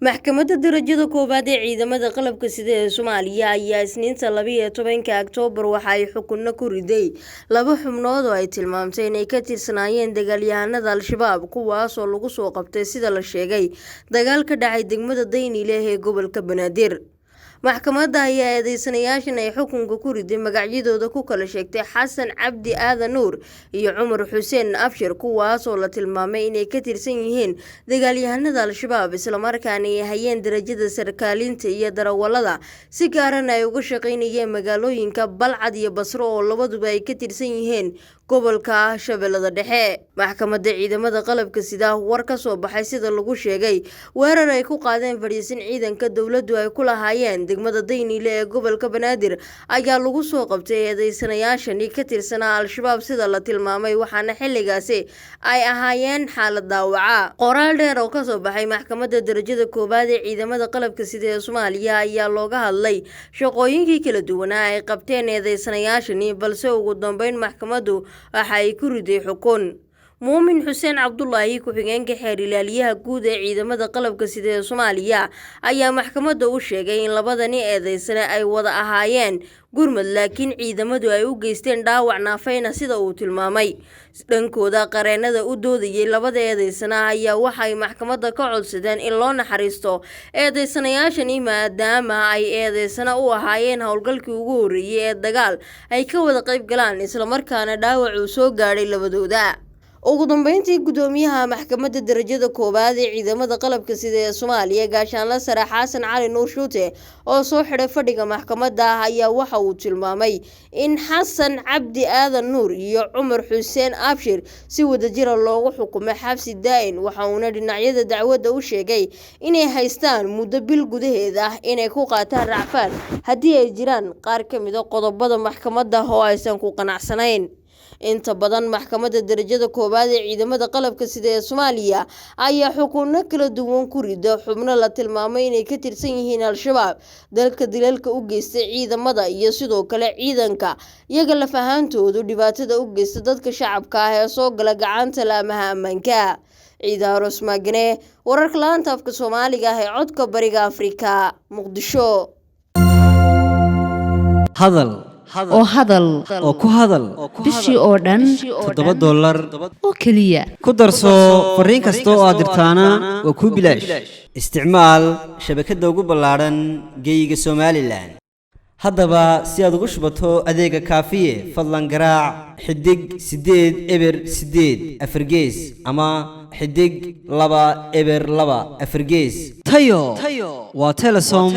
Maxkamadda darajada koowaad ee ciidamada qalabka sida ee Soomaaliya ayaa Isniinta 12 Oktoobar waxa ay xukun ku riday laba xubnood oo ay tilmaamtay inay ka tirsanaayeen dagaalyahanada Alshabaab kuwaas oo lagu soo qabtay sida la sheegay dagaal ka dhacay degmada Daynile ee gobolka Banaadir. Maxkamadda ayaa eedeysanayaashan ay xukunka ku riday magacyadooda ku kala sheegtay Xasan Cabdi Aadan Nuur iyo Cumar Xuseen Abshir kuwaas oo la tilmaamay inay ka tirsan yihiin dagaalyahanada Alshabaab isla markaana ay hayeen darajada sarkaalinta iyo darawalada si gaaran ay uga shaqeynayeen magaalooyinka Balcad iyo Basro oo labaduba ay ka tirsan yihiin gobolka Shabeellada Dhexe. Maxkamadda ciidamada qalabka sida war ka soo baxay sida lagu sheegay weerar ay ku qaadeen fadhiisin ciidanka dawladdu ay ku lahaayeen degmada Daynile ee gobolka Banaadir ayaa lagu soo qabtay eedeysanayaashan ka tirsanaa Alshabaab sida la tilmaamay waxaana xilligaasi ay ahaayeen xaalad dhaawaca. Qoraal dheer oo ka soo baxay maxkamadda darajada koowaad ee ciidamada qalabka sida ee Soomaaliya ayaa looga hadlay shaqooyinkii kala duwanaa ay qabteen eedeysanayaashan balse ugu dambeyn maxkamaddu waxa ay ku riday xukun. Muumin Xuseen Cabdullaahi ku-xigeenka xeer ilaaliyaha guud ee ciidamada qalabka sida ee Soomaaliya ayaa maxkamadda u sheegay in labadani eedeysane ay wada ahaayeen gurmad laakiin ciidamadu ay u geysteen dhaawac naafayna sida uu tilmaamay. Dhankooda qareenada u doodayay labada eedeysane ayaa waxay maxkamadda ka codsadeen in loo naxariisto eedeysanayaashani maadaama ay eedeysane u ahaayeen howlgalkii ugu horreeyay ee dagaal ay ka wada qayb galaan isla markaana dhaawac uu soo gaadhay labadooda. ugu dambeyntii gudoomiyaha maxkamadda darajada koowaad ee ciidamada qalabka sida ee Soomaaliya gaashaanle sare Xasan Cali Nuur Shuute oo soo xiray fadhiga maxkamadda ayaa waxa uu tilmaamay in Xasan Cabdi Aadan Nuur iyo Cumar Xuseen Abshir si wadajir loogu xukumay xabsi daa'in waxa uu dhinacyada dacwadda u sheegay inay haystaan muddo bil gudaheed ah inay ku qaataan racfaan haddii ay jiraan qaar ka mid ah qodobada maxkamadda oo aysan ku qanacsanayn. inta badan maxkamadda darajada koowaad ee ciidamada qalabka sida ee Soomaaliya ayaa xukunno kala duwan ku riday xubno la tilmaamay inay ka tirsan yihiin Alshabaab dalka dilalka u geystay ciidamada iyo sidoo kale ciidanka iyaga la fahantoodu dhibaatada u geystay dadka shacabka ah ee soo gala gacanta laamaha ammaanka. Ciidaha Rosmagane wararka laanta afka Soomaaliga ee codka bariga Afrika Muqdisho. hadal oo ku hadal bishii oo dhan $7 oo keliya ku darso fariin kasta oo aad dirtaana waa ku bilaash isticmaal shabakadda ugu ballaaran geyga Soomaaliland. haddaba si aad ugu shubato adeega kaafiye fadlan garaac xidig 8 eber 8 afargees ama xidig 2 eber 2 afargees tayo waa Telesom.